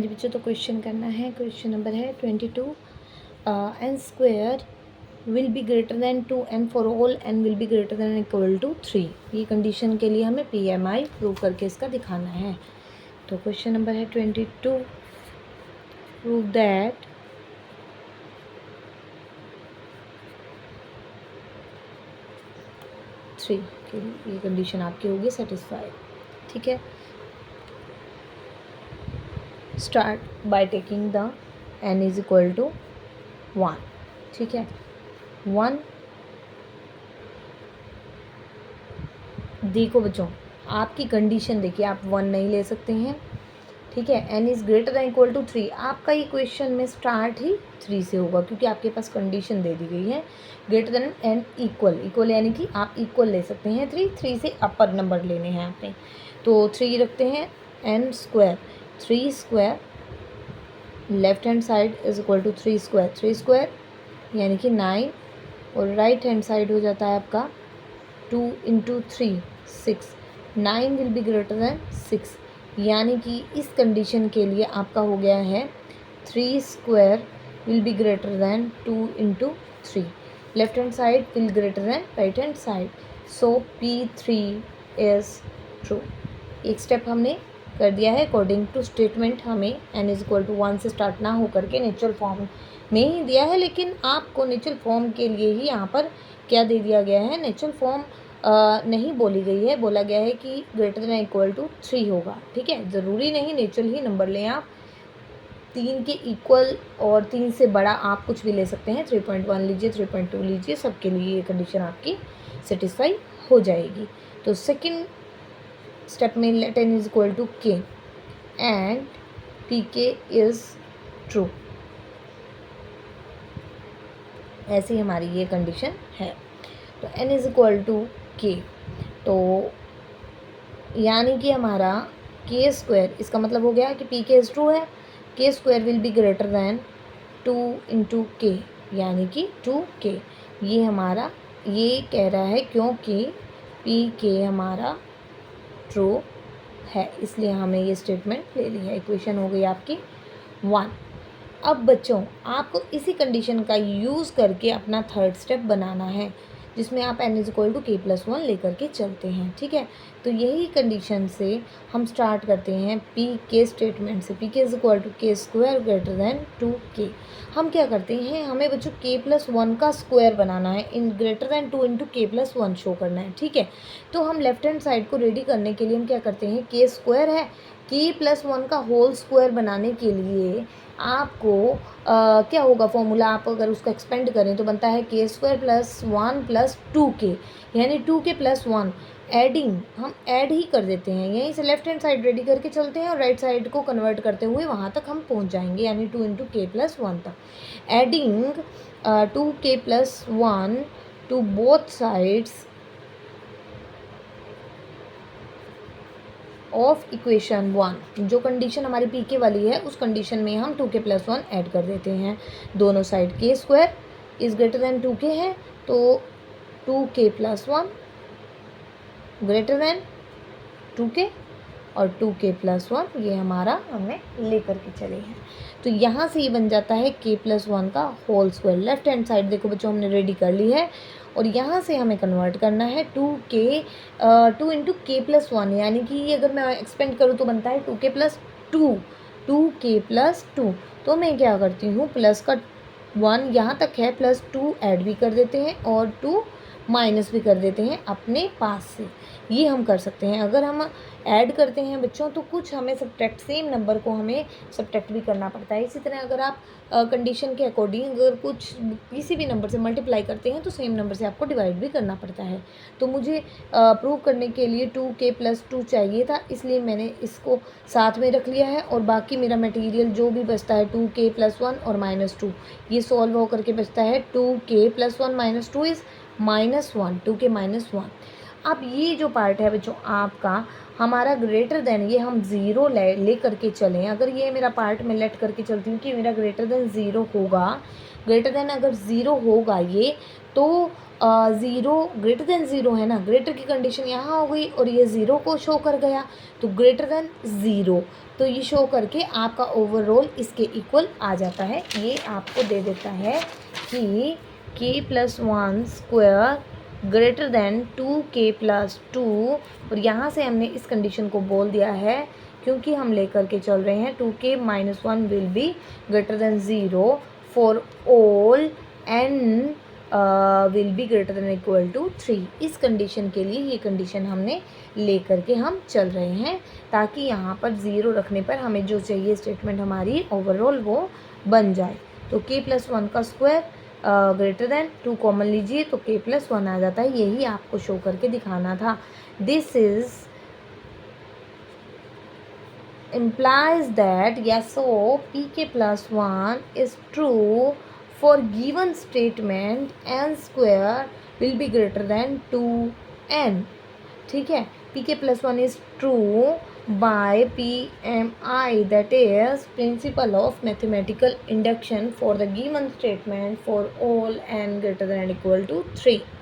जी बच्चों, तो क्वेश्चन करना है। क्वेश्चन नंबर है 22। N square will be greater than 2n for all n will be greater than equal to 3। ये condition के लिए हमें PMI प्रूव करके इसका दिखाना है। तो क्वेश्चन नंबर है 22। प्रूव दैट थ्री ये कंडीशन आपकी होगी सेटिस्फाइड। ठीक है, start by taking the n is equal to 1। ठीक है, 1। देखो बच्चों, आपकी कंडीशन देखिए, आप 1 नहीं ले सकते हैं। ठीक है, n is greater than equal to 3। आपका ये क्वेश्चन में स्टार्ट ही 3 से होगा, क्योंकि आपके पास कंडीशन दे दी गई है ग्रेटर दैन n इक्वल यानी कि आप इक्वल ले सकते हैं 3 से अपर नंबर लेने हैं आपने। तो 3 रखते हैं, n square 3 square left hand side is equal to 3 square यानी कि 9, और राइट हैंड साइड हो जाता है आपका 2 into 3 6। 9 will be greater then 6, यानी कि इस कंडीशन के लिए आपका हो गया है 3 square will be greater then 2 into 3। Left hand side will greater than right hand side, so P3 is true. एक स्टेप हमने कर दिया है अकॉर्डिंग टू स्टेटमेंट। हमें n इज इक्वल टू 1 से स्टार्ट ना हो करके नेचुरल फॉर्म में ही दिया है, लेकिन आपको नेचुरल फॉर्म के लिए ही यहाँ पर क्या दे दिया गया है, नेचुरल फॉर्म नहीं बोली गई है, बोला गया है कि ग्रेटर देन इक्वल टू 3 होगा। ठीक है, ज़रूरी नहीं नेचुरल ही नंबर लें आप, 3 के इक्वल और 3 से बड़ा आप कुछ भी ले सकते हैं। 3.1 लीजिए, 3.2 लीजिए, सबके लिए ये कंडीशन आपकी सेटिस्फाई हो जाएगी। तो सेकंड स्टेप में let n is equal to k and pk is true, ऐसी हमारी ये कंडीशन है। तो n is equal to k, तो यानी कि हमारा k स्क्वायर, इसका मतलब हो गया कि पी के इज़ ट्रू है। k square will be greater then 2 into के, यानी कि 2k। ये हमारा ये कह रहा है क्योंकि पी के हमारा ट्रू है, इसलिए हमें ये स्टेटमेंट ले ली है। इक्वेशन हो गई आपकी 1। अब बच्चों, आपको इसी कंडीशन का यूज़ करके अपना थर्ड स्टेप बनाना है, जिसमें आप n इज इक्वल टू के प्लस 1 लेकर के चलते हैं। ठीक है, तो यही कंडीशन से हम स्टार्ट करते हैं पी के स्टेटमेंट से। पी के इज इक्वल टू के स्क्वायर ग्रेटर दैन 2k। हम क्या करते हैं, हमें बच्चों के प्लस 1 का स्क्वायर बनाना है, इन ग्रेटर दैन 2 इंटू के प्लस 1 शो करना है। ठीक है, तो हम लेफ्ट हैंड साइड को रेडी करने के लिए हम क्या करते हैं, के स्क्वायर है, के प्लस 1 का होल स्क्वायर बनाने के लिए आपको क्या होगा फॉर्मूला, आप अगर उसको एक्सपेंड करें तो बनता है के स्क्वायर प्लस 1 प्लस 2k, यानी 2k प्लस 1। एडिंग हम ऐड ही कर देते हैं, यहीं से लेफ्ट हैंड साइड रेडी करके चलते हैं और राइट साइड को कन्वर्ट करते हुए वहाँ तक हम पहुँच जाएंगे, यानी 2 इंटू के प्लस 1 तक। Adding 2k plus 1 to both sides of equation 1। जो कंडीशन हमारी पी के वाली है उस कंडीशन में हम 2k प्लस 1 ऐड कर देते हैं दोनों साइड। के square is greater then 2k है, तो 2k plus 1 greater than 2k, और 2k प्लस 1 ये हमारा हमने लेकर के चले हैं। तो यहाँ से ये बन जाता है k प्लस 1 का whole square. Left hand side देखो बच्चों हमने रेडी कर ली है, और यहाँ से हमें कन्वर्ट करना है 2 इंटू के प्लस 1, यानी कि अगर मैं एक्सपेंड करूँ तो बनता है 2k प्लस 2 प्लस 2। तो मैं क्या करती हूँ, प्लस का 1 यहाँ तक है, प्लस 2 ऐड भी कर देते हैं और 2 माइनस भी कर देते हैं अपने पास से। ये हम कर सकते हैं। अगर हम ऐड करते हैं बच्चों तो कुछ हमें सब्ट्रैक्ट, सेम नंबर को हमें सब्ट्रैक्ट भी करना पड़ता है। इसी तरह अगर आप कंडीशन के अकॉर्डिंग अगर कुछ किसी भी नंबर से मल्टीप्लाई करते हैं तो सेम नंबर से आपको डिवाइड भी करना पड़ता है। तो मुझे प्रूव करने के लिए 2k प्लस 2 चाहिए था, इसलिए मैंने इसको साथ में रख लिया है, और बाकी मेरा मटेरियल जो भी बचता है 2k प्लस 1 और माइनस 2, ये सॉल्व होकर के बचता है 2k plus 1 minus 2 is -1, 2k minus 1। अब ये जो पार्ट है बच्चों आपका हमारा ग्रेटर देन, ये हम ज़ीरो ले करके चलें। अगर ये मेरा पार्ट में लेट करके चलती हूँ कि मेरा ग्रेटर देन ज़ीरो होगा, ग्रेटर देन अगर ज़ीरो होगा ये, तो ज़ीरो ग्रेटर देन ज़ीरो है ना, ग्रेटर की कंडीशन यहाँ हो गई और ये ज़ीरो को शो कर गया, तो ग्रेटर देन ज़ीरो, तो ये शो करके आपका ओवरऑल इसके इक्वल आ जाता है। ये आपको दे देता है कि k+1² ग्रेटर देन 2k+2, और यहाँ से हमने इस कंडीशन को बोल दिया है क्योंकि हम लेकर के चल रहे हैं 2k-1 will be greater than zero for all n will be greater than equal to 3। इस कंडीशन के लिए ये कंडीशन हमने लेकर के हम चल रहे हैं, ताकि यहाँ पर ज़ीरो रखने पर हमें जो चाहिए स्टेटमेंट हमारी ओवरऑल वो बन जाए। तो k+1 का स्क्वायर ग्रेटर देन 2 कॉमन लीजिए तो k+1 आ जाता है, यही आपको शो करके दिखाना था। This is implies that yes, so pk+1 is true for given statement n² will be greater than 2n। ठीक है, pk+1 is true by PMI, that is principle of mathematical induction for the given statement for all n greater than or equal to 3।